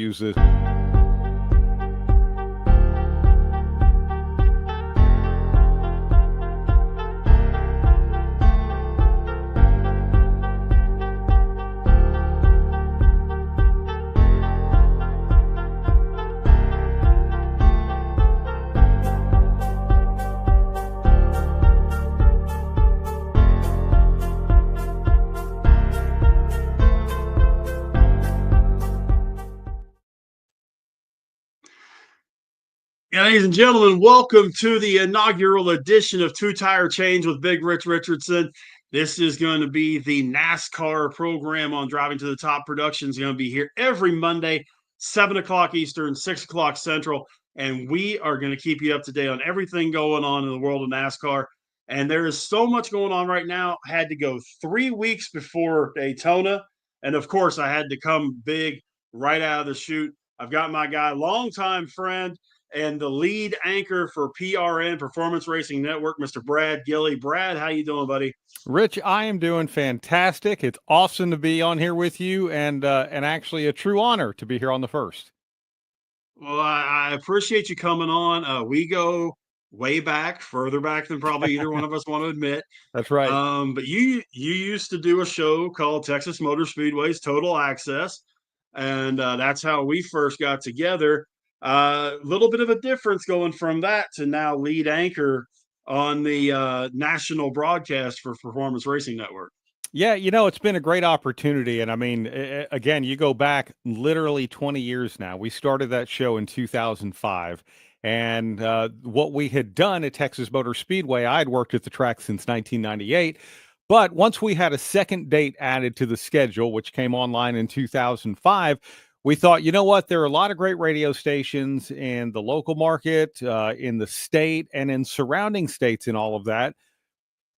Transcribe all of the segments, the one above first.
use this. Ladies and gentlemen, welcome to the inaugural edition of Two Tire Change with Big Rich Richardson. This is going to be the NASCAR program on Driving to the Top production. Is going to be here every Monday, 7 o'clock Eastern, 6 o'clock Central, and we are going to keep you up to date on everything going on in the world of NASCAR. And there is so much going on right now. I had to go 3 weeks before Daytona, and of course, I had to come big right out of the chute. I've got my guy, longtime friend, and the lead anchor for PRN, Performance Racing Netowrk, Mr. Brad Gillie. Brad, how you doing, buddy? Rich, I am doing fantastic. It's awesome to be on here with you, and actually a true honor to be here on the first. Well, I appreciate you coming on. We go way back, further back than probably either one of us want to admit. That's right. But you used to do a show called Texas Motor Speedway's Total Access, and that's how we first got together. A little bit of a difference going from that to now lead anchor on the national broadcast for Performance Racing Netowrk. Yeah, it's been a great opportunity. And I mean, again, you go back literally 20 years now. We started that show in 2005. And what we had done at Texas Motor Speedway, I had worked at the track since 1998. But once we had a second date added to the schedule, which came online in 2005, we thought, you know what? There are a lot of great radio stations in the local market, in the state, and in surrounding states and all of that.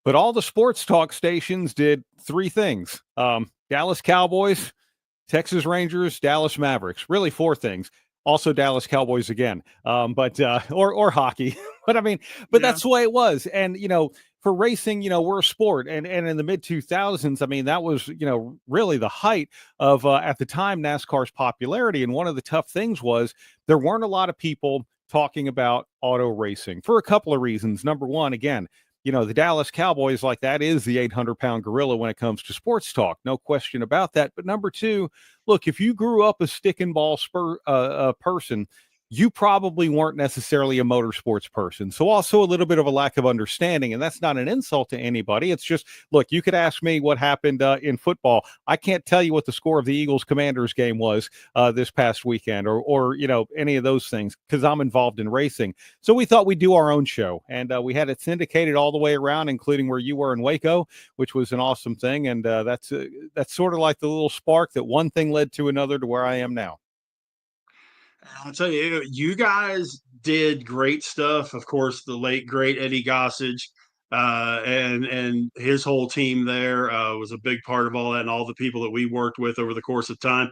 But all the sports talk stations did three things: Dallas Cowboys, Texas Rangers, Dallas Mavericks. Really four things. Also Dallas Cowboys again, or hockey. But I mean, that's the way it was. And, for racing, we're a sport. And in the mid 2000s, I mean, that was, really the height of, at the time, NASCAR's popularity. And one of the tough things was there weren't a lot of people talking about auto racing for a couple of reasons. Number one, again, the Dallas Cowboys, like, that is the 800-pound gorilla when it comes to sports talk. No question about that. But number two, look, if you grew up a stick and ball person, you probably weren't necessarily a motorsports person. So also a little bit of a lack of understanding. And that's not an insult to anybody. It's just, look, you could ask me what happened in football. I can't tell you what the score of the Eagles-Commanders game was this past weekend or any of those things, because I'm involved in racing. So we thought we'd do our own show. And we had it syndicated all the way around, including where you were in Waco, which was an awesome thing. And that's sort of like the little spark that one thing led to another to where I am now. I'll tell you, you guys did great stuff. Of course, the late great Eddie Gossage and his whole team there was a big part of all that, and all the people that we worked with over the course of time.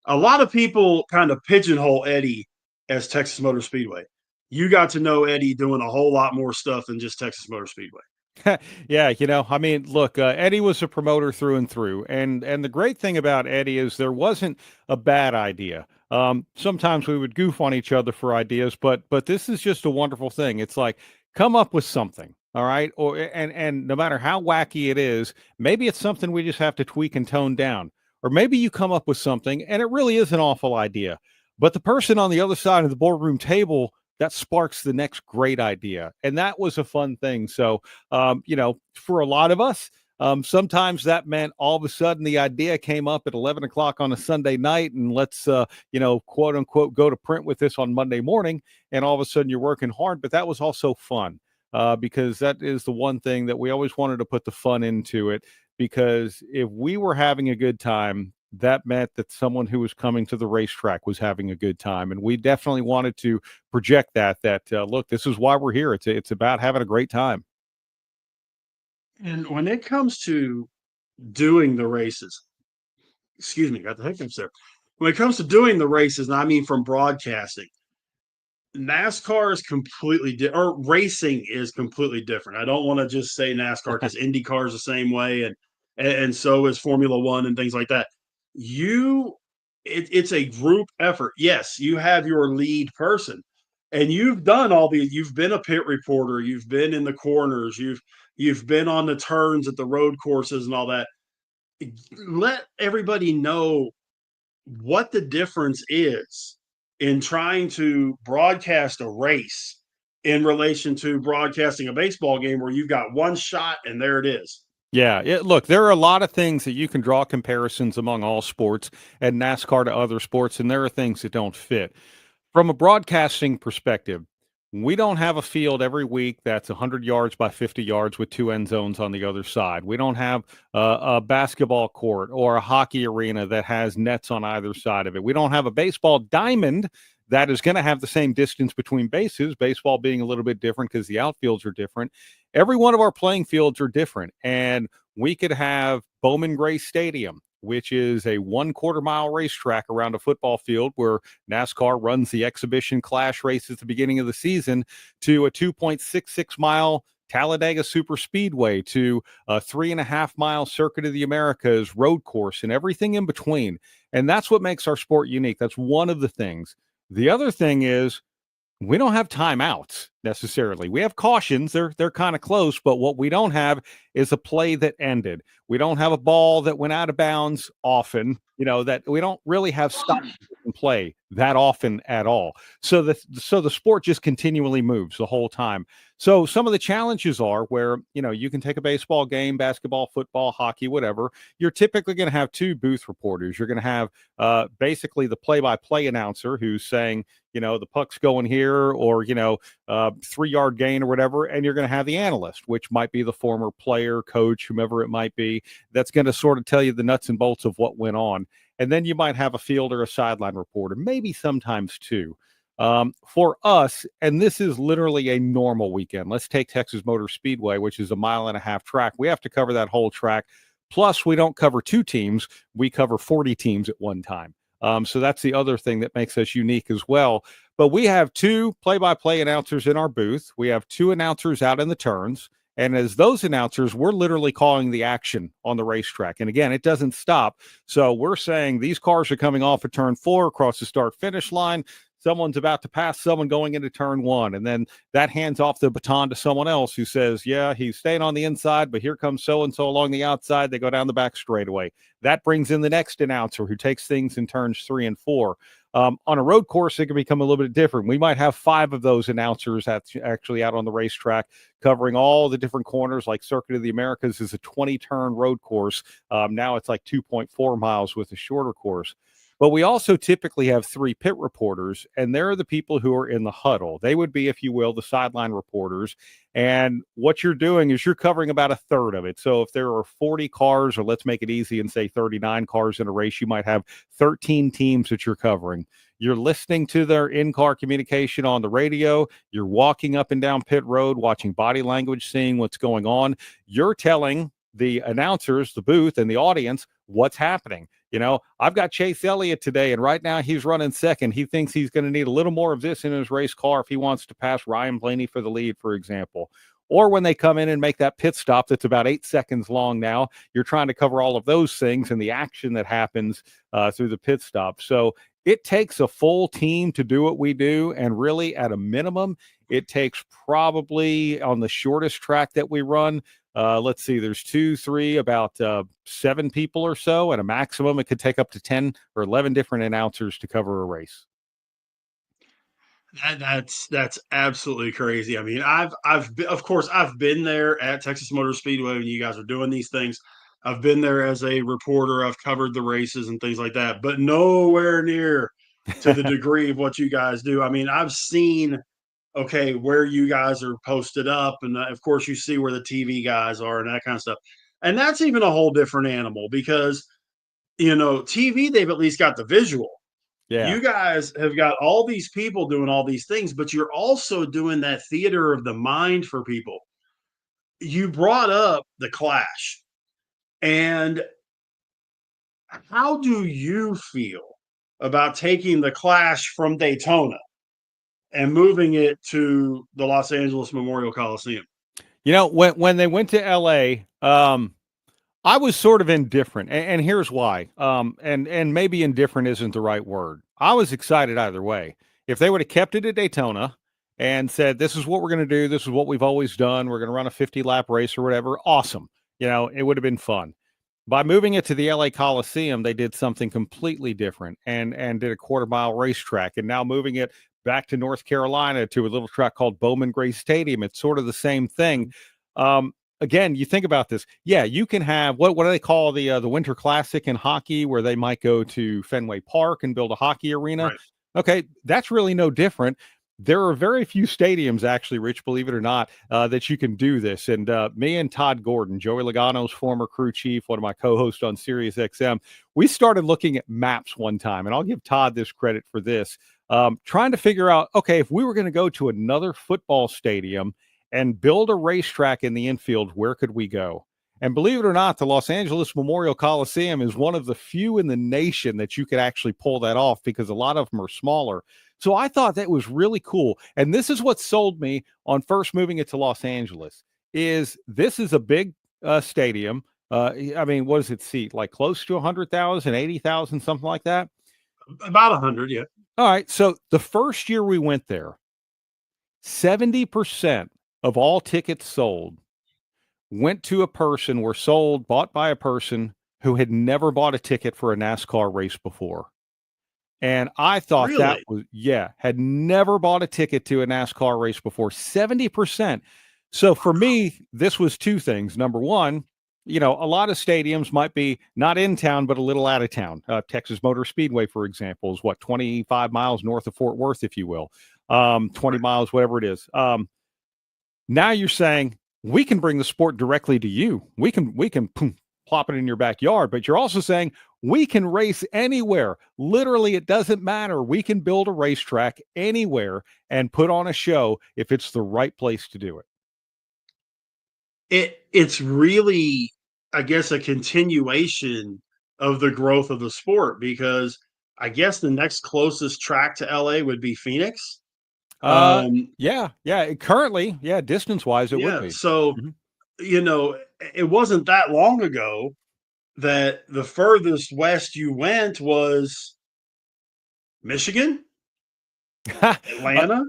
A lot of people kind of pigeonhole Eddie as Texas Motor Speedway. You got to know Eddie doing a whole lot more stuff than just Texas Motor Speedway. Yeah, I mean, look, Eddie was a promoter through and through. And the great thing about Eddie is there wasn't a bad idea. Sometimes we would goof on each other for ideas, but this is just a wonderful thing. It's like, come up with something. All right. And no matter how wacky it is, maybe it's something we just have to tweak and tone down. Or maybe you come up with something and it really is an awful idea, but the person on the other side of the boardroom table, that sparks the next great idea. And that was a fun thing. So, for a lot of us, sometimes that meant all of a sudden the idea came up at 11 o'clock on a Sunday night, and let's, quote unquote, go to print with this on Monday morning. And all of a sudden you're working hard, but that was also fun because that is the one thing that we always wanted to put the fun into it, because if we were having a good time, that meant that someone who was coming to the racetrack was having a good time. And we definitely wanted to project that look, this is why we're here. It's about having a great time. And when it comes to doing the races, excuse me, got the hiccups there. When it comes to doing the races, and I mean from broadcasting, NASCAR is completely different, or racing is completely different. I don't want to just say NASCAR because IndyCar is the same way, and so is Formula One and things like that. You it's a group effort. Yes, you have your lead person, and you've done all these. You've been a pit reporter. You've been in the corners. You've been on the turns at the road courses and all that. Let everybody know what the difference is in trying to broadcast a race in relation to broadcasting a baseball game where you've got one shot and there it is. Yeah, look, there are a lot of things that you can draw comparisons among all sports and NASCAR to other sports, and there are things that don't fit. From a broadcasting perspective, we don't have a field every week that's 100 yards by 50 yards with two end zones on the other side. We don't have a basketball court or a hockey arena that has nets on either side of it. We don't have a baseball diamond that is going to have the same distance between bases, baseball being a little bit different because the outfields are different. Every one of our playing fields are different. And we could have Bowman Gray Stadium, which is a 1/4 mile racetrack around a football field where NASCAR runs the exhibition clash race at the beginning of the season, to a 2.66 mile Talladega Super Speedway, to a 3.5 mile Circuit of the Americas road course, and everything in between. And that's what makes our sport unique. That's one of the things. The other thing is, we don't have timeouts necessarily. We have cautions. They're kind of close, but what we don't have is a play that ended. We don't have a ball that went out of bounds often. That we don't really have stop and play that often at all. So the sport just continually moves the whole time. So some of the challenges are where, you can take a baseball game, basketball, football, hockey, whatever. You're typically going to have two booth reporters. You're going to have basically the play-by-play announcer who's saying, the puck's going here, or 3-yard gain or whatever, and you're going to have the analyst, which might be the former player, coach, whomever it might be, that's going to sort of tell you the nuts and bolts of what went on. And then you might have a field or a sideline reporter, maybe sometimes two. For us, and this is literally a normal weekend, let's take Texas Motor Speedway, which is a 1.5-mile track. We have to cover that whole track. Plus, we don't cover two teams. We cover 40 teams at one time. So that's the other thing that makes us unique as well. But we have two play-by-play announcers in our booth. We have two announcers out in the turns. And as those announcers, we're literally calling the action on the racetrack. And again, it doesn't stop. So we're saying these cars are coming off of turn 4 across the start-finish line. Someone's about to pass someone going into turn 1. And then that hands off the baton to someone else who says, yeah, he's staying on the inside, but here comes so-and-so along the outside. They go down the back straightaway. That brings in the next announcer who takes things in turns 3 and 4. On a road course, it can become a little bit different. We might have 5 of those announcers actually out on the racetrack covering all the different corners. Like Circuit of the Americas is a 20-turn road course. Now it's like 2.4 miles with a shorter course. But we also typically have 3 pit reporters, and they're the people who are in the huddle. They would be, if you will, the sideline reporters. And what you're doing is you're covering about a third of it. So if there are 40 cars, or let's make it easy and say 39 cars in a race, you might have 13 teams that you're covering. You're listening to their in-car communication on the radio. You're walking up and down pit road, watching body language, seeing what's going on. You're telling the announcers, the booth, and the audience what's happening. I've got Chase Elliott today, and right now he's running second. He thinks he's going to need a little more of this in his race car if he wants to pass Ryan Blaney for the lead, for example. Or when they come in and make that pit stop that's about 8 seconds long now, you're trying to cover all of those things and the action that happens through the pit stop. So it takes a full team to do what we do, and really, at a minimum, it takes probably, on the shortest track that we run, let's see, there's 2, 3, about 7 people or so. At a maximum, it could take up to 10 or 11 different announcers to cover a race. That's absolutely crazy. I mean, of course I've been there at Texas Motor Speedway when you guys are doing these things. I've been there as a reporter. I've covered the races and things like that, but nowhere near to the degree of what you guys do. I mean, I've seen, okay, where you guys are posted up, and of course you see where the TV guys are and that kind of stuff. And that's even a whole different animal because, TV, they've at least got the visual. Yeah. You guys have got all these people doing all these things, but you're also doing that theater of the mind for people. You brought up the Clash, and how do you feel about taking the Clash from Daytona and moving it to the Los Angeles Memorial Coliseum? When they went to LA, I was sort of indifferent, and here's why. And maybe indifferent isn't the right word. I was excited either way. If they would have kept it at Daytona and said, "This is what we're going to do. This is what we've always done. We're going to run a 50-lap race or whatever," awesome. It would have been fun. By moving it to the LA Coliseum, they did something completely different and did a quarter-mile racetrack. And now moving it back to North Carolina to a little track called Bowman Gray Stadium, it's sort of the same thing. Um, Again, you think about this. Yeah, you can have what do they call the Winter Classic in hockey, where they might go to Fenway Park and build a hockey arena. Right. Okay, that's really no different. There are very few stadiums, actually, Rich, believe it or not, that you can do this. And me and Todd Gordon, Joey Logano's former crew chief, one of my co-hosts on Sirius XM, we started looking at maps one time, and I'll give Todd this credit for this, trying to figure out, okay, if we were going to go to another football stadium and build a racetrack in the infield, where could we go? And believe it or not, the Los Angeles Memorial Coliseum is one of the few in the nation that you could actually pull that off, because a lot of them are smaller. So I thought that was really cool. And this is what sold me on first moving it to Los Angeles. Is this is a big stadium. I mean, what does it seat? Like close to 100,000, 80,000, something like that? About 100, yeah. All right. So the first year we went there, 70% of all tickets sold went to a person, bought by a person who had never bought a ticket for a NASCAR race before. And I thought that Really? was, yeah, had never bought a ticket to a NASCAR race before, 70%. So for me, this was two things. Number one, a lot of stadiums might be not in town, but a little out of town. Texas Motor Speedway, for example, is 25 miles north of Fort Worth, if you will, 20 Right. miles, whatever it is. Now you're saying we can bring the sport directly to you. We can plop it in your backyard, but you're also saying we can race anywhere. Literally, it doesn't matter. We can build a racetrack anywhere and put on a show if it's the right place to do it. It's really, I guess, a continuation of the growth of the sport, because I guess the next closest track to LA would be Phoenix. Uh, Um, yeah. Currently, yeah, distance wise, it would yeah, be. so, Mhm. it wasn't that long ago that the furthest west you went was Michigan, Uh, Atlanta.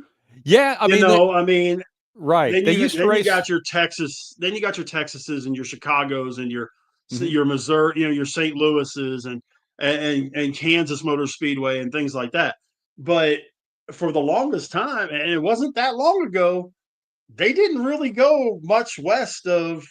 yeah, I mean, I mean, right. They used to then you race. got your Texases and your Chicagos and Mhm. your Missouri, your St. Louis's and Kansas Motor Speedway and things like that. But for the longest time, and it wasn't that long ago, they didn't really go much west of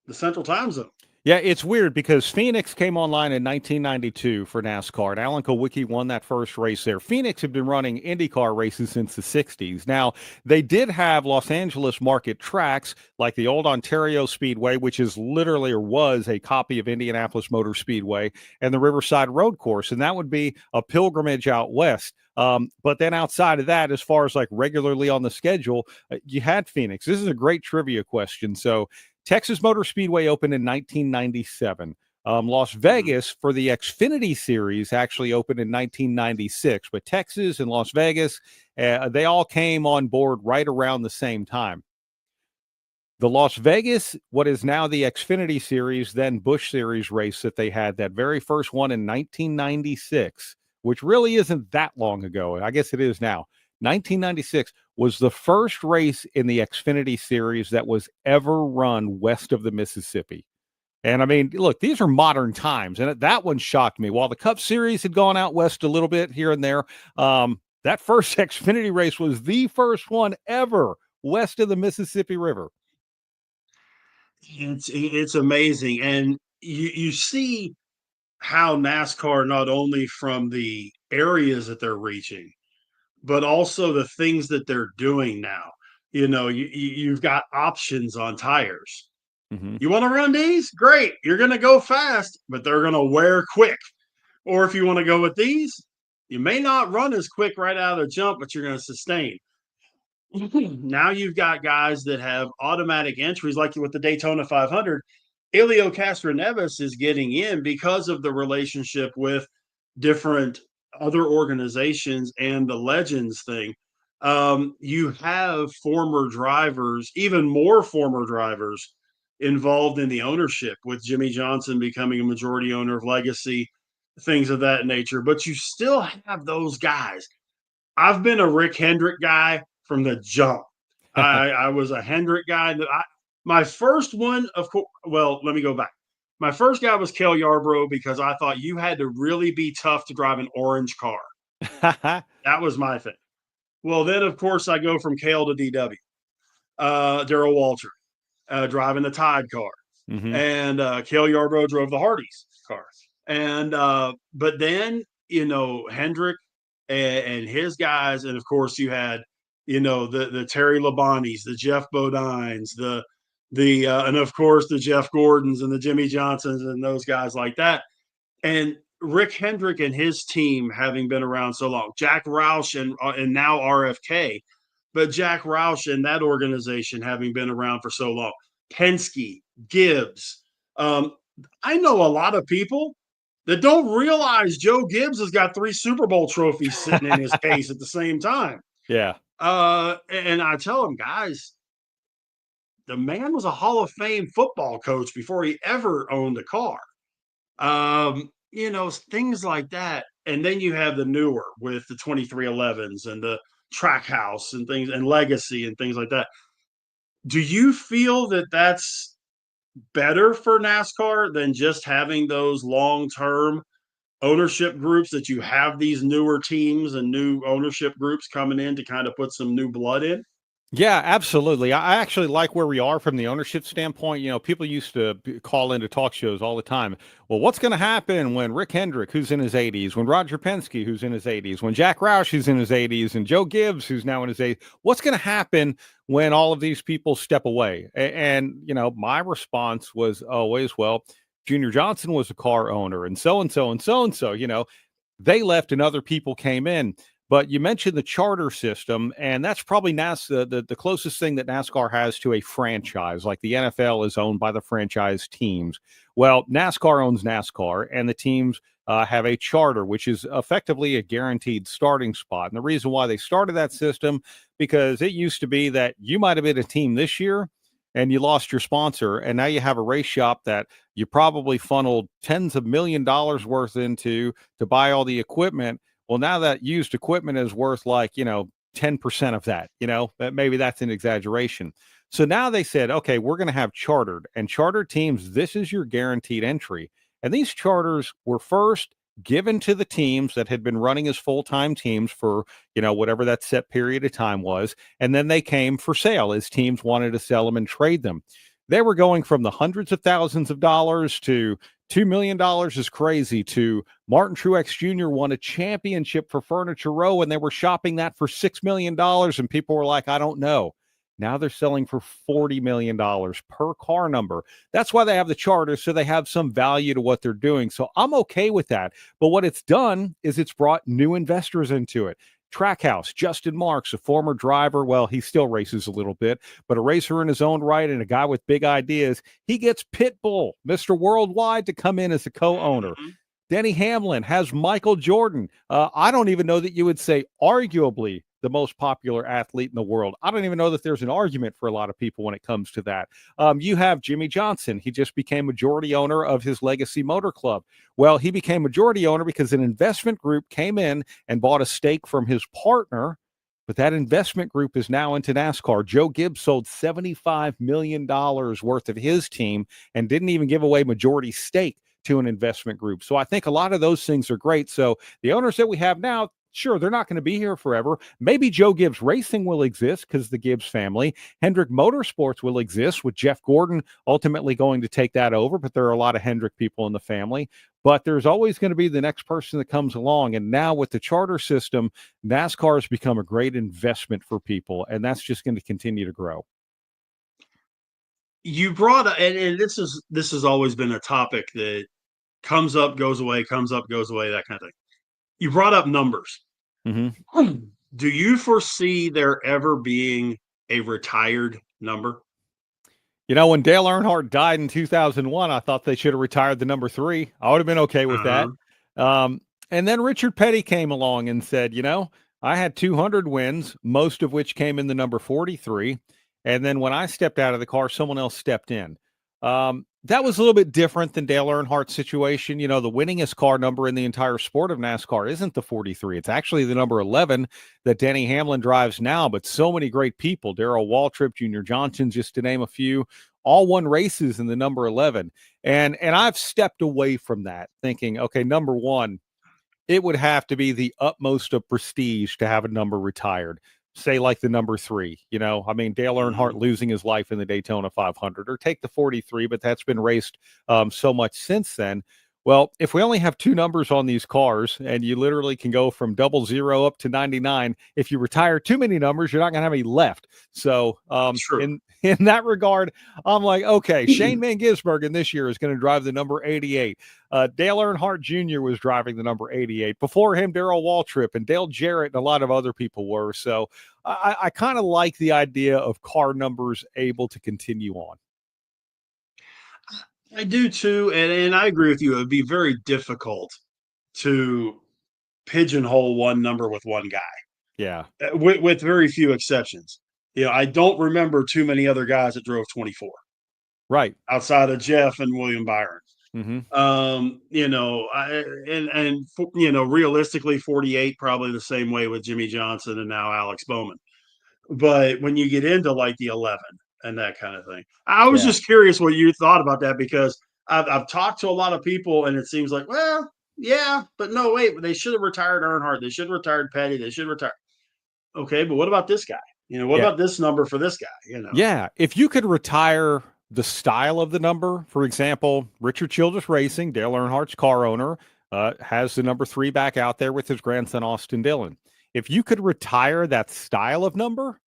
the Central Time Zone. Yeah, it's weird because Phoenix came online in 1992 for NASCAR, and Alan Kulwicki won that first race there. Phoenix had been running IndyCar races since the 60s. Now, they did have Los Angeles market tracks like the old Ontario Speedway, which is literally or was a copy of Indianapolis Motor Speedway, and the Riverside Road Course, and that would be a pilgrimage out west. But then outside of that, as far as like regularly on the schedule, you had Phoenix. This is a great trivia question. So Texas Motor Speedway opened in 1997. Las Mhm. Vegas for the Xfinity Series actually opened in 1996, but Texas and Las Vegas, they all came on board right around the same time. The Las Vegas, what is now the Xfinity Series, then Busch Series race that they had, that very first one in 1996, which really isn't that long ago. I guess it is now. 1996 was the first race in the Xfinity Series that was ever run west of the Mississippi. And I mean, look, these are modern times, and that one shocked me. While the Cup Series had gone out west a little bit here and there, that first Xfinity race was the first one ever west of the Mississippi River. It's amazing, and you see how NASCAR, not only from the areas that they're reaching, but also the things that they're doing now. You've got options on tires. Hmm. You want to run these? Great. You're going to go fast, but they're going to wear quick. Or if you want to go with these, you may not run as quick right out of the jump, but you're going to sustain. Now you've got guys that have automatic entries, like with the Daytona 500. Elio Castroneves is getting in because of the relationship with different other organizations and the Legends thing. You have former drivers, even more former drivers, involved in the ownership, with Jimmy Johnson becoming a majority owner of Legacy, things of that nature. But you still have those guys. I've been a Rick Hendrick guy from the jump. I was a Hendrick guy. My first one, of course, well, let me go back. My first guy was Cale Yarbrough, because I thought you had to really be tough to drive an orange car. That was my thing. Well, then, of course, I go from Cale to DW. Darrell Walter driving the Tide car. Mm-hmm. And Cale Yarbrough drove the Hardee's car. And but then, Hendrick and his guys, and of course you had, the Terry Labonis, the Jeff Bodines, and of course the Jeff Gordons and the Jimmy Johnsons and those guys like that. And Rick Hendrick and his team having been around so long, Jack Roush and now RFK, but Jack Roush and that organization having been around for so long, Penske, Gibbs. I know a lot of people that don't realize Joe Gibbs has got 3 Super Bowl trophies sitting in his case at the same time. Yeah. And I tell them, guys, the man was a Hall of Fame football coach before he ever owned a car. Things like that. And then you have the newer with the 2311s and the Trackhouse and things, and Legacy and things like that. Do you feel that that's better for NASCAR than just having those long-term ownership groups, that you have these newer teams and new ownership groups coming in to kind of put some new blood in? Yeah, absolutely. I actually like where we are from the ownership standpoint. People used to call into talk shows all the time. Well, what's going to happen when Rick Hendrick, who's in his 80s, when Roger Penske, who's in his 80s, when Jack Roush, who's in his 80s, and Joe Gibbs, who's now in his 80s, what's going to happen when all of these people step away? And my response was always, well, Junior Johnson was a car owner, and so and so and so and so. They left and other people came in. But you mentioned the charter system, and that's probably the closest thing that NASCAR has to a franchise. Like the NFL is owned by the franchise teams. Well, NASCAR owns NASCAR, and the teams have a charter, which is effectively a guaranteed starting spot. And the reason why they started that system, because it used to be that you might have been a team this year and you lost your sponsor, and now you have a race shop that you probably funneled tens of $millions worth into to buy all the equipment. Well, now that used equipment is worth 10% of that, maybe that's an exaggeration. So now they said, okay, we're going to have chartered, and charter teams, this is your guaranteed entry. And these charters were first given to the teams that had been running as full-time teams for, whatever that set period of time was. And then they came for sale as teams wanted to sell them and trade them. They were going from the hundreds of thousands of dollars to $2 million is crazy, to Martin Truex Jr. won a championship for Furniture Row, and they were shopping that for $6 million. And people were like, I don't know. Now they're selling for $40 million per car number. That's why they have the charter, so they have some value to what they're doing. So I'm okay with that. But what it's done is it's brought new investors into it. Trackhouse, Justin Marks, a former driver. Well, he still races a little bit, but a racer in his own right and a guy with big ideas. He gets Pitbull, Mr. Worldwide, to come in as a co-owner. Mm-hmm. Denny Hamlin has Michael Jordan. I don't even know that you would say arguably the most popular athlete in the world. I don't even know that there's an argument for a lot of people when it comes to that. You have Jimmy Johnson. He just became majority owner of his Legacy Motor Club. Well, he became majority owner because an investment group came in and bought a stake from his partner, but that investment group is now into NASCAR. Joe Gibbs sold $75 million worth of his team and didn't even give away majority stake to an investment group. So I think a lot of those things are great. So the owners that we have now, sure, they're not going to be here forever. Maybe Joe Gibbs Racing will exist because the Gibbs family. Hendrick Motorsports will exist with Jeff Gordon ultimately going to take that over, but there are a lot of Hendrick people in the family. But there's always going to be the next person that comes along. And now with the charter system, NASCAR has become a great investment for people, and that's just going to continue to grow. You brought up, and this has always been a topic that comes up, goes away, comes up, goes away, that kind of thing. You brought up numbers. Mm-hmm. Do you foresee there ever being a retired number? When Dale Earnhardt died in 2001, I thought they should have retired the number 3. I would have been okay with that. And then Richard Petty came along and said, I had 200 wins, most of which came in the number 43. And then when I stepped out of the car, someone else stepped in. That was a little bit different than Dale Earnhardt's situation. You know, the winningest car number in the entire sport of NASCAR isn't the 43. It's actually the number 11 that Denny Hamlin drives now. But so many great people, Darrell Waltrip, Junior Johnson, just to name a few, all won races in the number 11. And I've stepped away from that thinking, okay, number one, it would have to be the utmost of prestige to have a number retired. Say like the number 3, you know, I mean, Dale Earnhardt losing his life in the Daytona 500, or take the 43, but that's been raced so much since then. Well, if we only have 2 numbers on these cars and you literally can go from 00 up to 99, if you retire too many numbers, you're not going to have any left. So True. in that regard, I'm like, okay, Shane Van Gisbergen this year is going to drive the number 88. Dale Earnhardt Jr. was driving the number 88. Before him, Darrell Waltrip and Dale Jarrett and a lot of other people were. So I kind of like the idea of car numbers able to continue on. I do too, and I agree with you. It would be very difficult to pigeonhole one number with one guy, Yeah. with very few exceptions. You know, I don't remember too many other guys that drove 24 Right. outside of Jeff and William Byron. Mm-hmm. You know, you know, realistically, 48 probably the same way with Jimmy Johnson and now Alex Bowman. But when you get into like the 11 and that kind of thing, I was Yeah. just curious what you thought about that, because I've talked to a lot of people and it seems like, well, yeah, but no, wait, they should have retired Earnhardt. They should have retired Petty. They should retire. Okay, but what about this guy? You know, what Yeah. about this number for this guy? You know, Yeah. If you could retire the style of the number, for example, Richard Childress Racing, Dale Earnhardt's car owner, has the number 3 back out there with his grandson, Austin Dillon. If you could retire that style of number,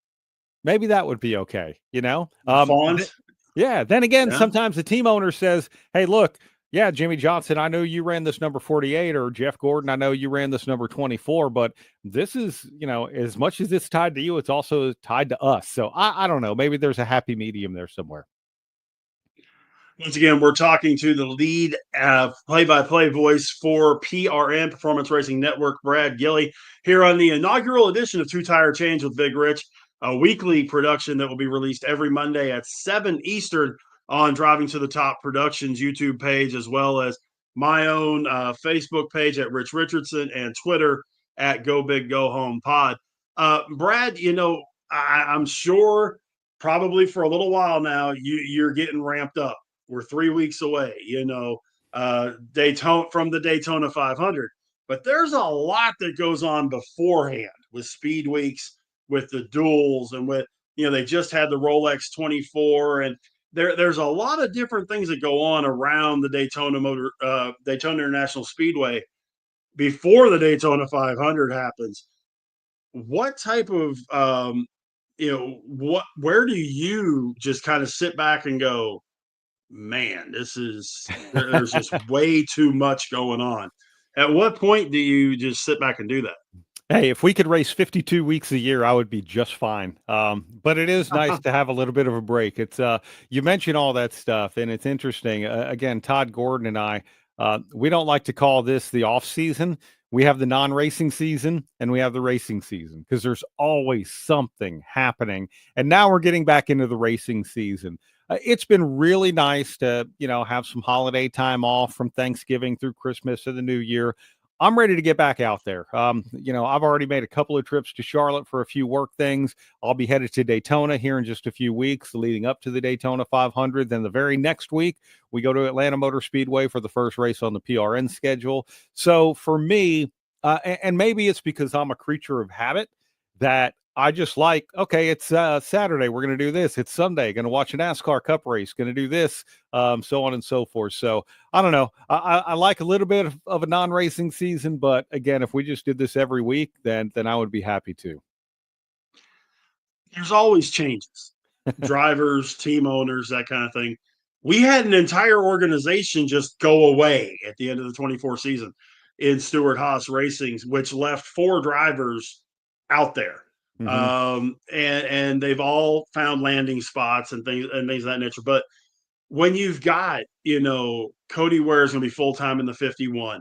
maybe that would be okay, you know? font. Yeah. Then again, Yeah. sometimes the team owner says, hey, look, yeah, Jimmy Johnson, I know you ran this number 48, or Jeff Gordon, I know you ran this number 24, but this is, you know, as much as it's tied to you, it's also tied to us. So I don't know. Maybe there's a happy medium there somewhere. Once again, we're talking to the lead play-by-play voice for PRN, Performance Racing Network, Brad Gillie, here on the inaugural edition of Two Tire Change with Big Rich, a weekly production that will be released every Monday at 7 Eastern on Driving to the Top Productions YouTube page, as well as my own Facebook page at Rich Richardson and Twitter at Go Big Go Home Pod. Brad, you know, I'm sure probably for a little while now you're getting ramped up. We're 3 weeks away, you know, Daytona, from the Daytona 500. But there's a lot that goes on beforehand with speed weeks, with the duels, and with, you know, they just had the Rolex 24, and there's a lot of different things that go on around the Daytona International Speedway before the Daytona 500 happens. What type of you know, where do you just kind of sit back and go, man, there's just way too much going on? At what point do you just sit back and do Hey, if we could race 52 weeks a year, I would be just fine. But it is nice that? to have a little bit of a break. It's you mentioned all that stuff, and it's interesting. Again, Todd Gordon and I, we don't like to call this the off season. We have the non-racing season and we have the racing season, because there's always something happening. And now we're getting back into the racing season. It's been really nice to, you know, have some holiday time off from Thanksgiving through Christmas to the New Year. I'm ready to get back out there. You know, I've already made a couple of trips to Charlotte for a few work things. I'll be headed to Daytona here in just a few weeks leading up to the Daytona 500. Then the very next week, we go to Atlanta Motor Speedway for the first race on the PRN schedule. So for me, and maybe it's because I'm a creature of habit, that I just like, okay, it's Saturday, we're going to do this. It's Sunday, going to watch a NASCAR Cup race, going to do this, so on and so forth. So I don't know. I like a little bit of a non-racing season, but again, if we just did this every week, then I would be happy to. There's always changes, drivers, team owners, that kind of thing. We had an entire organization just go away at the end of the 24 season in Stewart Haas Racing, which left 4 drivers out there. Hmm. And they've all found landing spots and things of that nature. But when you've got, you know, Cody Ware is going to be full time in the 51,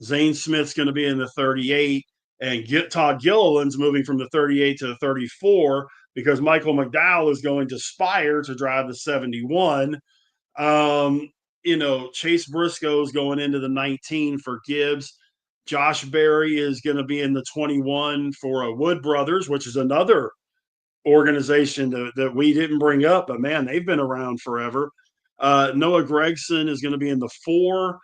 Zane Smith's going to be in the 38, and Todd Gilliland's moving from the 38 to the 34 because Michael McDowell is going to Spire to drive the 71. Um, Chase Briscoe's going into the 19 for Gibbs. Josh Berry is going to be in the 21 for Wood Brothers, which is another organization that we didn't bring up, but man, they've been around forever. Noah Gregson is going to be in the 4.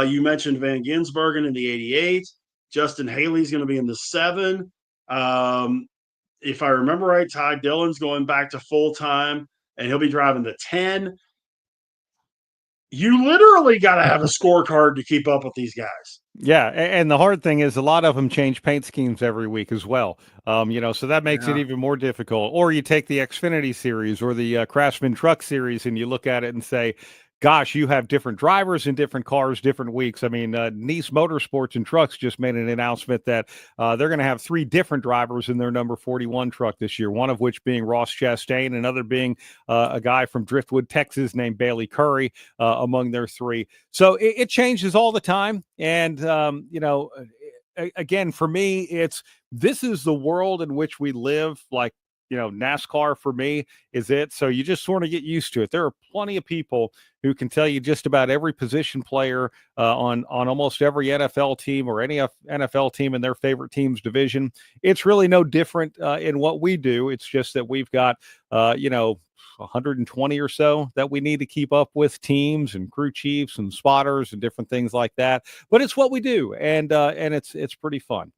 You mentioned Van Ginsbergen in the 88. Justin Haley's going to be in the 7. If I remember right, Ty Dillon's going back to full time, and he'll be driving the 10. You literally got to have a scorecard to keep up with these guys. Yeah, and the hard thing is a lot of them change paint schemes every week as well. So that makes it Yeah. even more difficult. Or you take the Xfinity series or the Craftsman Truck series, and you look at it and say, "Gosh, you have different drivers in different cars, different weeks." I mean, Nice Motorsports and Trucks just made an announcement that they're going to have 3 different drivers in their number 41 truck this year. One of which being Ross Chastain, another being a guy from Driftwood, Texas, named Bailey Curry, among their 3. So it changes all the time. And, again, for me, this is the world in which we live. Like, NASCAR for me is it. So you just sort of get used to it. There are plenty of people who can tell you just about every position player on almost every NFL team or any NFL team in their favorite team's division. It's really no different in what we do. It's just that we've got, 120 or so that we need to keep up with, teams and crew chiefs and spotters and different things like that. But it's what we do, and it's pretty fun.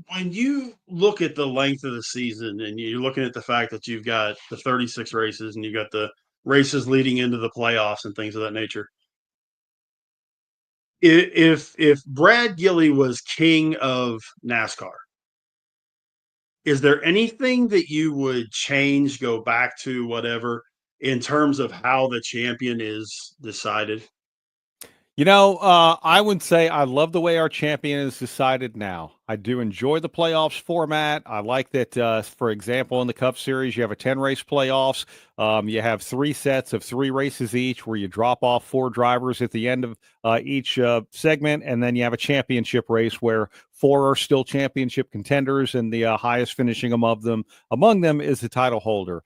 When you look at the length of the season and you're looking at the fact that you've got the 36 races and you got the races leading into the playoffs and things of that nature, if Brad Gillie was king of NASCAR, is there anything that you would change, go back to whatever, in terms of how the champion is decided? I would say I love the way our champion is decided now. I do enjoy the playoffs format. I like that, for example, in the Cup Series, you have a 10 race playoffs. You have 3 sets of 3 races each where you drop off 4 drivers at the end of each segment. And then you have a championship race where 4 are still championship contenders, and the highest finishing among them is the title holder.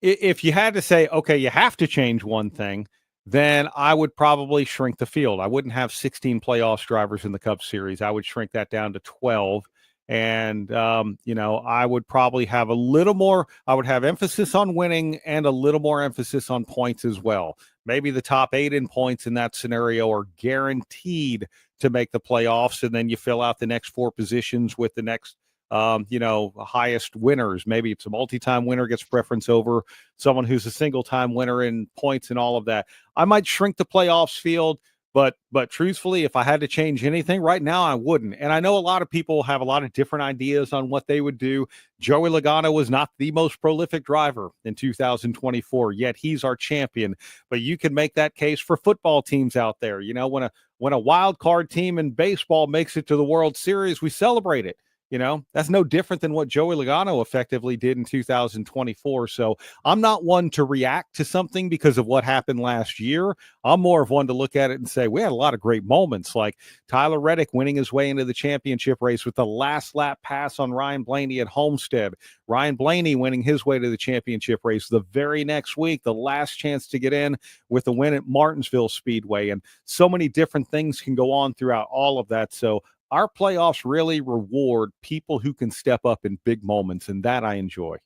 If you had to say, okay, you have to change one thing, then I would probably shrink the field. I wouldn't have 16 playoffs drivers in the Cup Series. I would shrink that down to 12. And, I would probably have a little more, I would have emphasis on winning and a little more emphasis on points as well. Maybe the top 8 in points in that scenario are guaranteed to make the playoffs. And then you fill out the next 4 positions with the next highest winners. Maybe it's a multi-time winner gets preference over someone who's a single-time winner in points and all of that. I might shrink the playoffs field, but truthfully, if I had to change anything right now, I wouldn't. And I know a lot of people have a lot of different ideas on what they would do. Joey Logano was not the most prolific driver in 2024, yet he's our champion. But you can make that case for football teams out there. When a wild card team in baseball makes it to the World Series, we celebrate it. That's no different than what Joey Logano effectively did in 2024. So I'm not one to react to something because of what happened last year. I'm more of one to look at it and say, we had a lot of great moments, like Tyler Reddick winning his way into the championship race with the last lap pass on Ryan Blaney at Homestead. Ryan Blaney winning his way to the championship race the very next week, the last chance to get in with the win at Martinsville Speedway. And so many different things can go on throughout all of that. So our playoffs really reward people who can step up in big moments, and that I enjoy.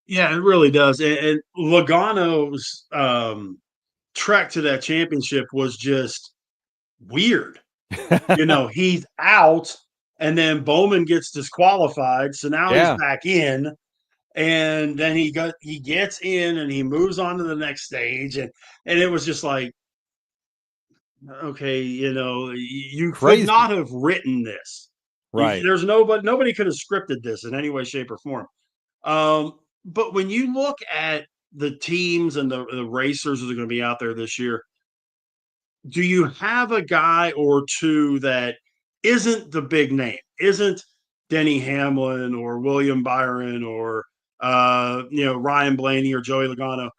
Yeah, it really does. And Logano's trek to that championship was just weird. He's out, and then Bowman gets disqualified, so now he's Yeah, back in, and then he gets in and he moves on to the next stage, and it was just like, okay, you could crazy. not have written this. Right. There's nobody could have scripted this in any way, shape, or form. But when you look at the teams and the racers that are going to be out there this year, do you have a guy or two that isn't the big name, isn't Denny Hamlin or William Byron or Ryan Blaney or Joey Logano,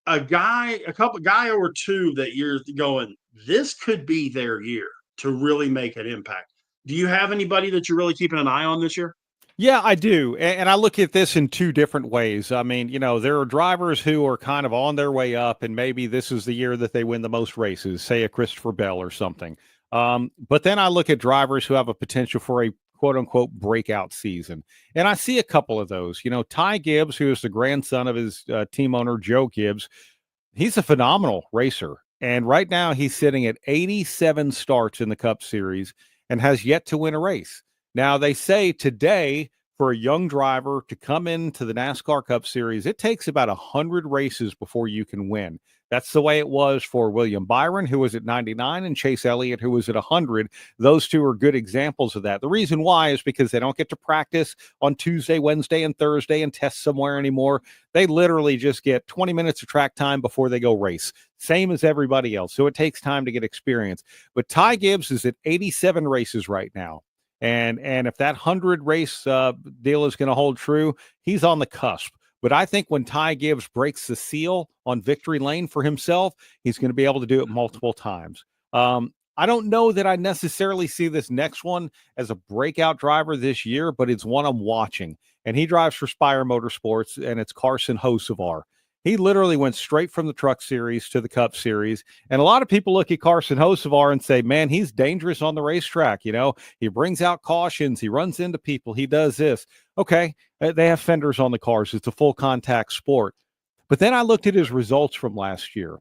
a couple guy or two that you're going, this could be their year to really make an impact? Do you have anybody that you're really keeping an eye on this year? Yeah, I do. And I look at this in two different ways. I mean, there are drivers who are kind of on their way up, and maybe this is the year that they win the most races, say a Christopher Bell or something. But then I look at drivers who have a potential for a quote unquote breakout season. And I see a couple of those. Ty Gibbs, who is the grandson of his team owner, Joe Gibbs, he's a phenomenal racer. And right now he's sitting at 87 starts in the Cup Series and has yet to win a race. Now, they say today for a young driver to come into the NASCAR Cup Series, it takes about 100 races before you can win. That's the way it was for William Byron, who was at 99, and Chase Elliott, who was at 100. Those two are good examples of that. The reason why is because they don't get to practice on Tuesday, Wednesday, and Thursday and test somewhere anymore. They literally just get 20 minutes of track time before they go race, same as everybody else. So it takes time to get experience. But Ty Gibbs is at 87 races right now. And if that 100 race deal is going to hold true, he's on the cusp. But I think when Ty Gibbs breaks the seal on victory lane for himself, he's going to be able to do it multiple times. I don't know that I necessarily see this next one as a breakout driver this year, but it's one I'm watching. And he drives for Spire Motorsports, and it's Carson Hocevar. He literally went straight from the Truck Series to the Cup Series. And a lot of people look at Carson Hocevar and say, man, he's dangerous on the racetrack. He brings out cautions. He runs into people. He does this. Okay, they have fenders on the cars. It's a full contact sport. But then I looked at his results from last year.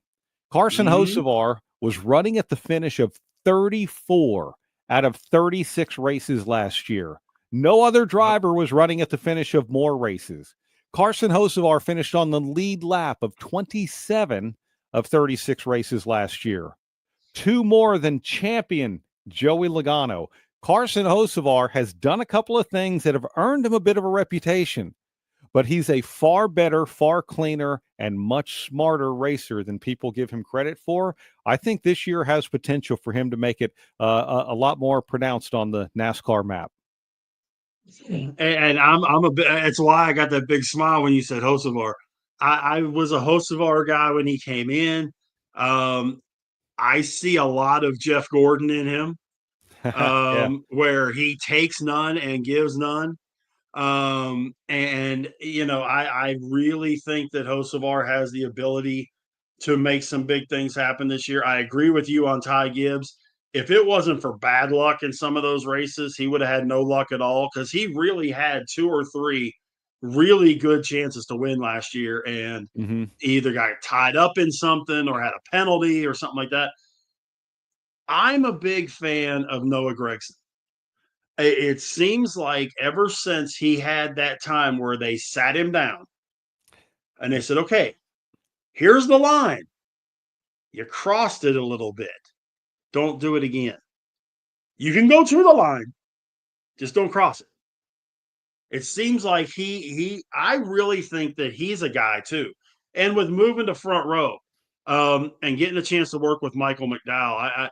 Carson Mhm. Hocevar was running at the finish of 34 out of 36 races last year. No other Yep. driver was running at the finish of more races. Carson Hocevar finished on the lead lap of 27 of 36 races last year. Two more than champion Joey Logano. Carson Hocevar has done a couple of things that have earned him a bit of a reputation, but he's a far better, far cleaner, and much smarter racer than people give him credit for. I think this year has potential for him to make it a lot more pronounced on the NASCAR map. And I'm a bit. That's why I got that big smile when you said Hocevar. I was a Hocevar guy when he came in. Um, I see a lot of Jeff Gordon in him, Yeah. where he takes none and gives none. And I really think that Hocevar has the ability to make some big things happen this year. I agree with you on Ty Gibbs. If it wasn't for bad luck in some of those races, he would have had no luck at all because he really had two or three really good chances to win last year and Hmm. either got tied up in something or had a penalty or something like that. I'm a big fan of Noah Gragson. It seems like ever since he had that time where they sat him down and they said, okay, here's the line. You crossed it a little bit. Don't do it again. You can go to the line, just don't cross it. It seems like I really think that he's a guy too. And with moving to front row, and getting a chance to work with Michael McDowell,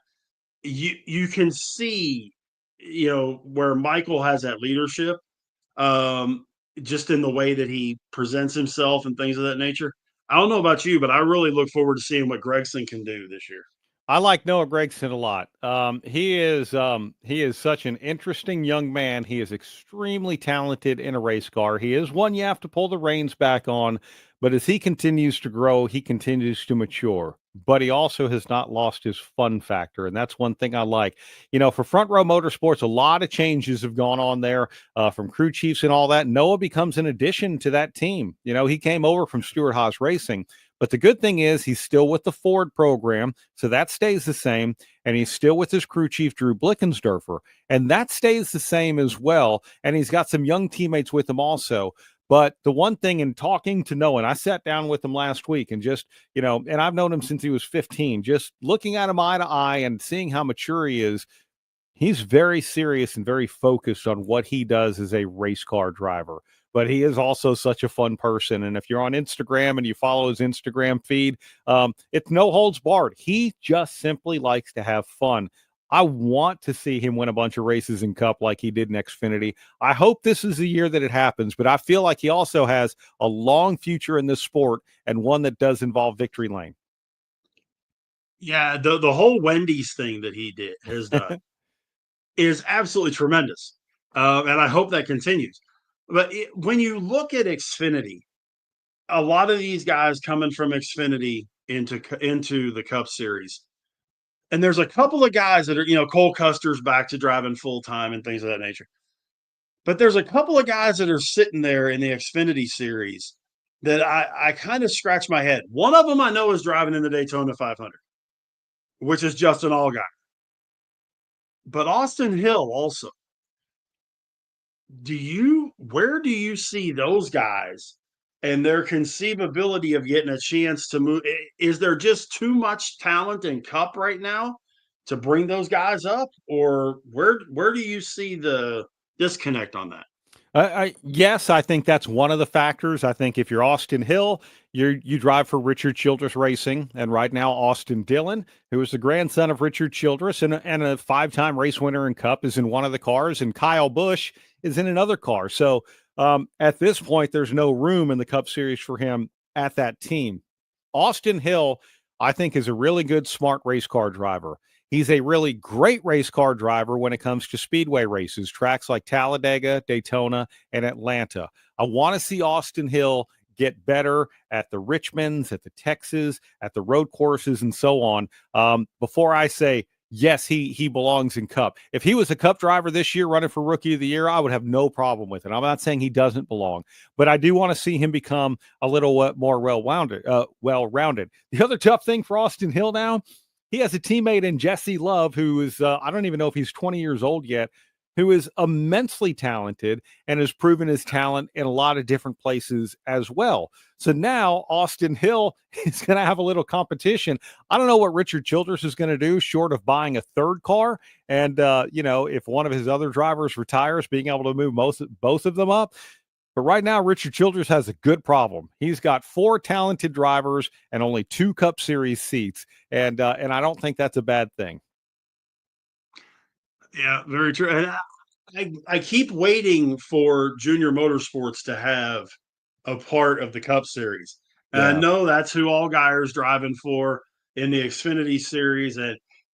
you can see, where Michael has that leadership, um, just in the way that he presents himself and things of that nature. I don't know about you, but I really look forward to seeing what Gregson can do this year. I like Noah Gragson a lot. He is such an interesting young man. He is extremely talented in a race car. He is one you have to pull the reins back on, but as he continues to grow, he continues to mature. But he also has not lost his fun factor, and that's one thing I like. For Front Row Motorsports, a lot of changes have gone on there from crew chiefs and all that. Noah becomes an addition to that team. He came over from Stewart Haas Racing. But the good thing is he's still with the Ford program, so that stays the same, and he's still with his crew chief Drew Blickensderfer, and that stays the same as well. And he's got some young teammates with him also. But the one thing in talking to Noah, and I sat down with him last week and just, and I've known him since he was 15, just looking at him eye to eye and seeing how mature he is, he's very serious and very focused on what he does as a race car driver. But he is also such a fun person. And if you're on Instagram and you follow his Instagram feed, it's no holds barred. He just simply likes to have fun. I want to see him win a bunch of races in Cup like he did in Xfinity. I hope this is the year that it happens, but I feel like he also has a long future in this sport and one that does involve victory lane. Yeah, the whole Wendy's thing that he did has done is absolutely tremendous, and I hope that continues. But when you look at Xfinity, a lot of these guys coming from Xfinity into the Cup Series, and there's a couple of guys that are, Cole Custer's back to driving full time and things of that nature. But there's a couple of guys that are sitting there in the Xfinity Series that I kind of scratch my head. One of them I know is driving in the Daytona 500, which is Justin Allgaier. But Austin Hill also. Where do you see those guys and their conceivability of getting a chance to move? Is there just too much talent in Cup right now to bring those guys up, or where do you see the disconnect on that? Yes, I think that's one of the factors. I think if you're Austin Hill, you drive for Richard Childress Racing, and right now Austin Dillon, who is the grandson of Richard Childress and a five-time race winner in Cup, is in one of the cars, and Kyle Busch is in another car. So at this point, there's no room in the Cup Series for him at that team. Austin Hill, I think, is a really good, smart race car driver. He's a really great race car driver when it comes to speedway races, tracks like Talladega, Daytona, and Atlanta. I want to see Austin Hill get better at the Richmonds, at the Texas, at the road courses, and so on. Before I say, yes, he belongs in Cup. If he was a Cup driver this year running for Rookie of the Year, I would have no problem with it. I'm not saying he doesn't belong, but I do want to see him become a little more well-rounded. The other tough thing for Austin Hill now, he has a teammate in Jesse Love who is, I don't even know if he's 20 years old yet, who is immensely talented and has proven his talent in a lot of different places as well. So now Austin Hill is going to have a little competition. I don't know what Richard Childress is going to do short of buying a third car. And, if one of his other drivers retires, being able to move both of them up. But right now, Richard Childress has a good problem. He's got 4 talented drivers and only 2 Cup Series seats, and I don't think that's a bad thing. Yeah, very true. And I keep waiting for Junior Motorsports to have a part of the Cup Series. And I Yeah. know that's who Allgaier's driving for in the Xfinity Series,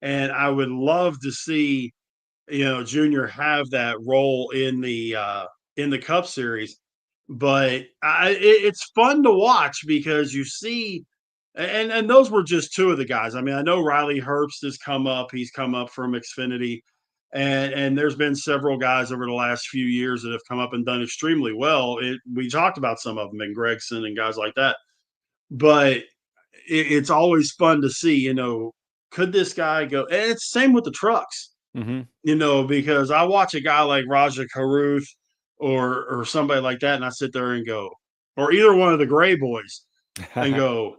and I would love to see Junior have that role in the Cup Series. But it's fun to watch because you see, and those were just 2 of the guys. I mean, I know Riley Herbst has come up. He's come up from Xfinity, and there's been several guys over the last few years that have come up and done extremely well. We talked about some of them, and Gregson and guys like that. But it's always fun to see. Could this guy go? And it's the same with the trucks. Mm-hmm. Because I watch a guy like Raja Caruth or somebody like that, and I sit there and go, or either one of the Gray boys, and go,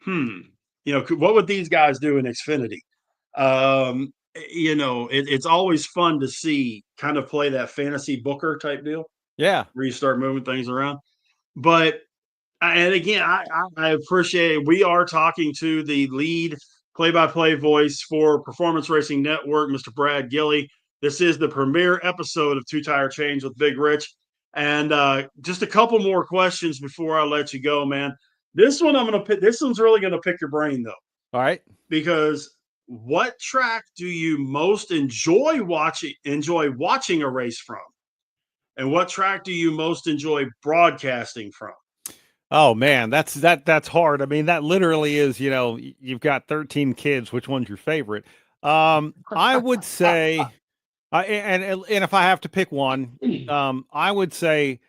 what would these guys do in Xfinity? It's always fun to see kind of play that fantasy booker type deal. Yeah. Where you start moving things around. But, and again, I appreciate it. We are talking to the lead play-by-play voice for Performance Racing Netowrk, Mr. Brad Gillie. This is the premiere episode of Two Tire Change with Big Rich. And just a couple more questions before I let you go, man. This one's really gonna pick your brain though. All right. Because what track do you most enjoy watching a race from? And what track do you most enjoy broadcasting from? Oh man, that's hard. I mean, that literally is, you've got 13 kids. Which one's your favorite? I would say, and if I have to pick one, I would say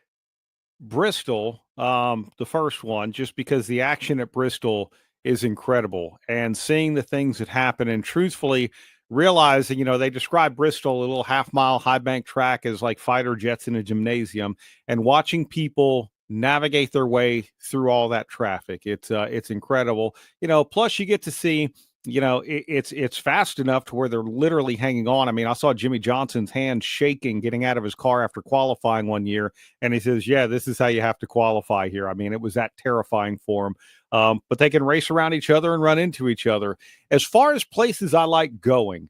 Bristol, the first one, just because the action at Bristol is incredible, and seeing the things that happen, and truthfully realizing, they describe Bristol, a little half-mile high bank track, as like fighter jets in a gymnasium, and watching people navigate their way through all that traffic. It's incredible. Plus you get to see, it's fast enough to where they're literally hanging on. I mean, I saw Jimmy Johnson's hand shaking getting out of his car after qualifying one year, and he says, yeah, this is how you have to qualify here. I mean, it was that terrifying for him. But they can race around each other and run into each other. As far as places I like going,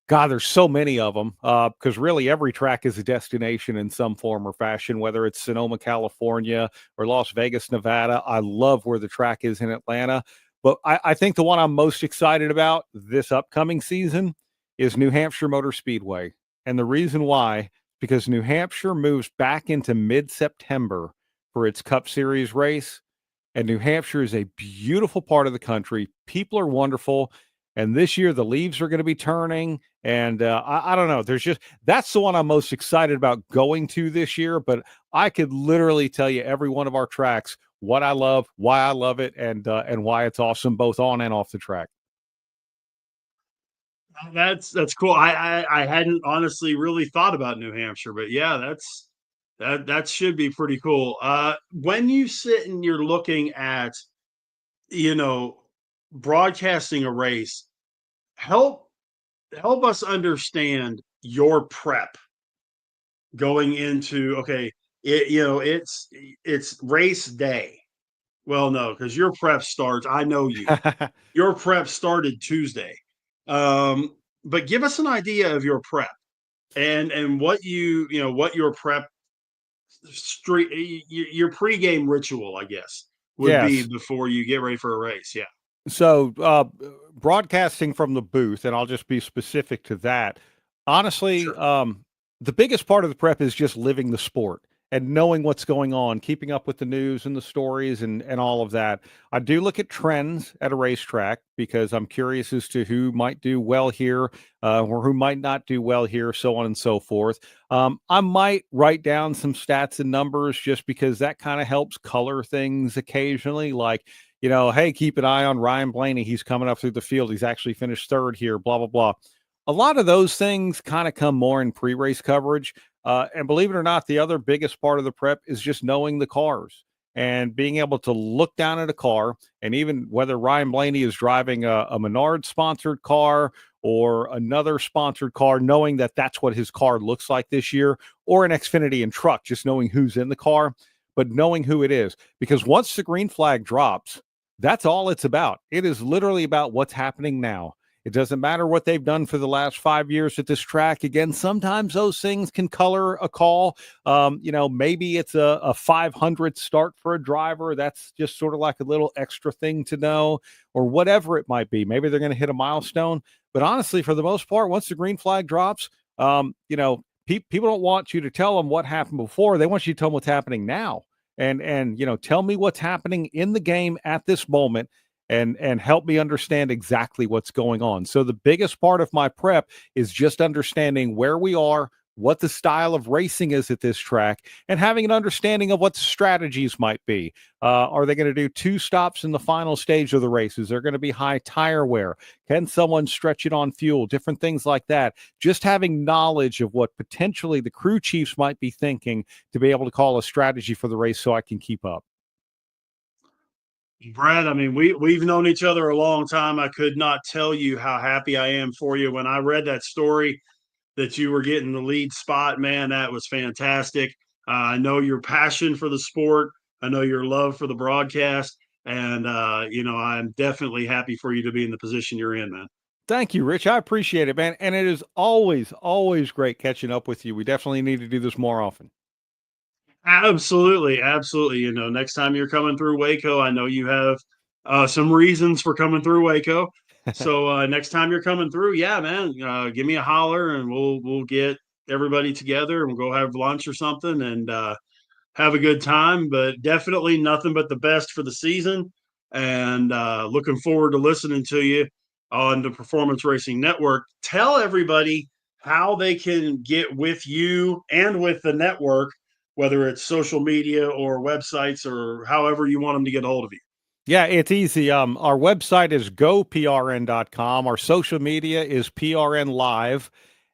God, there's so many of them, because really every track is a destination in some form or fashion, whether it's Sonoma, California, or Las Vegas, Nevada. I love where the track is in Atlanta. But I think the one I'm most excited about this upcoming season is New Hampshire Motor Speedway. And the reason why, because New Hampshire moves back into mid-September for its Cup Series race. And New Hampshire is a beautiful part of the country. People are wonderful. And this year, the leaves are going to be turning. And I don't know. That's the one I'm most excited about going to this year. But I could literally tell you every one of our tracks, what I love, why I love it, and why it's awesome, both on and off the track. That's cool. I hadn't honestly really thought about New Hampshire, but yeah, that should be pretty cool. When you sit and you're looking at, you know, broadcasting a race, help help us understand your prep going into, okay, it's race day. Well, no, because your prep starts, I know you. Your prep started Tuesday. But give us an idea of your prep and what what your prep street your pregame ritual, I guess, would be Yes. before you get ready for a race. Yeah, So, broadcasting from the booth, and I'll just be specific to that. Honestly, sure. the biggest part of the prep is just living the sport and knowing what's going on, keeping up with the news and the stories and all of that. I do look at trends at a racetrack because I'm curious as to who might do well here, or who might not do well here, so on and so forth. I might write down some stats and numbers just because that kind of helps color things occasionally, like, hey, keep an eye on Ryan Blaney. He's coming up through the field. He's actually finished third here, blah, blah, blah. A lot of those things kind of come more in pre-race coverage. And believe it or not, the other biggest part of the prep is just knowing the cars and being able to look down at a car. And even whether Ryan Blaney is driving a Menard sponsored car or another sponsored car, knowing that that's what his car looks like this year, or an Xfinity and truck, just knowing who's in the car, but knowing who it is. Because once the green flag drops, that's all it's about. It is literally about what's happening now. It doesn't matter what they've done for the last 5 years at this track. Again, sometimes those things can color a call. Maybe it's a 500 start for a driver. That's just sort of like a little extra thing to know, or whatever it might be. Maybe they're going to hit a milestone. But honestly, for the most part, once the green flag drops, people don't want you to tell them what happened before. They want you to tell them what's happening now. And tell me what's happening in the game at this moment, and help me understand exactly what's going on. So the biggest part of my prep is just understanding where we are, what the style of racing is at this track, and having an understanding of what the strategies might be. Are they going to do 2 stops in the final stage of the race? Is there going to be high tire wear? Can someone stretch it on fuel? Different things like that. Just having knowledge of what potentially the crew chiefs might be thinking to be able to call a strategy for the race so I can keep up. Brad, I mean, we've known each other a long time. I could not tell you how happy I am for you. When I read that story that you were getting the lead spot, man, that was fantastic. I know your passion for the sport. I know your love for the broadcast. And, I'm definitely happy for you to be in the position you're in, man. Thank you, Rich. I appreciate it, man. And it is always, always great catching up with you. We definitely need to do this more often. Absolutely, absolutely. Next time you're coming through Waco, I know you have some reasons for coming through Waco. So next time you're coming through, yeah, man, give me a holler and we'll get everybody together and we'll go have lunch or something and have a good time. But definitely nothing but the best for the season. And looking forward to listening to you on the Performance Racing Network. Tell everybody how they can get with you and with the network, whether it's social media or websites or however you want them to get a hold of you. Yeah, it's easy. Our website is goprn.com. Our social media is PRN Live,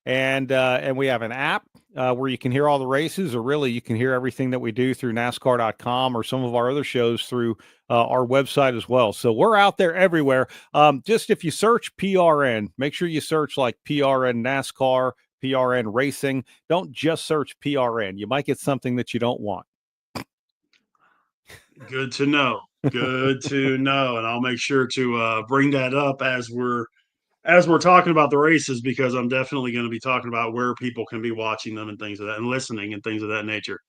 and we have an app where you can hear all the races, or really you can hear everything that we do through NASCAR.com or some of our other shows through our website as well. So we're out there everywhere. Just if you search PRN, make sure you search like PRN NASCAR, PRN Racing. Don't just search PRN. You might get something that you don't want. Good to know. Good to know. And I'll make sure to bring that up as we're talking about the races, because I'm definitely going to be talking about where people can be watching them and things of that and listening and things of that nature.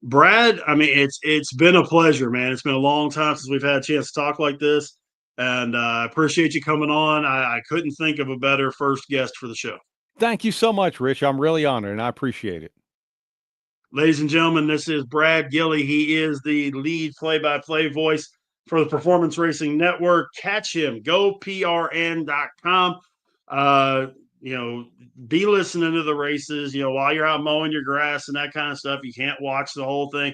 Brad, I mean, it's been a pleasure, man. It's been a long time since we've had a chance to talk like this, and I appreciate you coming on. I couldn't think of a better first guest for the show. Thank you so much, Rich. I'm really honored and I appreciate it. Ladies and gentlemen, this is Brad Gillie. He is the lead play-by-play voice for the Performance Racing Network. Catch him. Go PRN.com. Be listening to the races, while you're out mowing your grass and that kind of stuff. You can't watch the whole thing.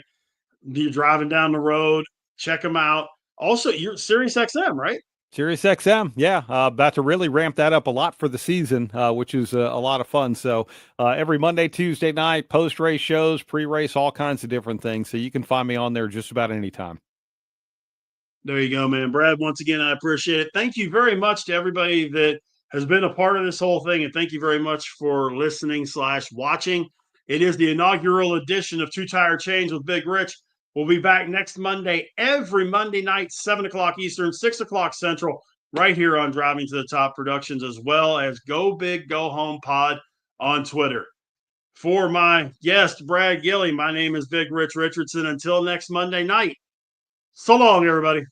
You're driving down the road. Check them out. Also, you're Sirius XM, right? Sirius XM, yeah, about to really ramp that up a lot for the season, which is a lot of fun. So every Monday, Tuesday night, post-race shows, pre-race, all kinds of different things. So you can find me on there just about any time. There you go, man. Brad, once again, I appreciate it. Thank you very much to everybody that has been a part of this whole thing. And thank you very much for listening/watching. It is the inaugural edition of Two Tire Change with Big Rich. We'll be back next Monday, every Monday night, 7 o'clock Eastern, 6 o'clock Central, right here on Driving to the Top Productions, as well as Go Big, Go Home Pod on Twitter. For my guest, Brad Gillie, my name is Big Rich Richardson. Until next Monday night, so long, everybody.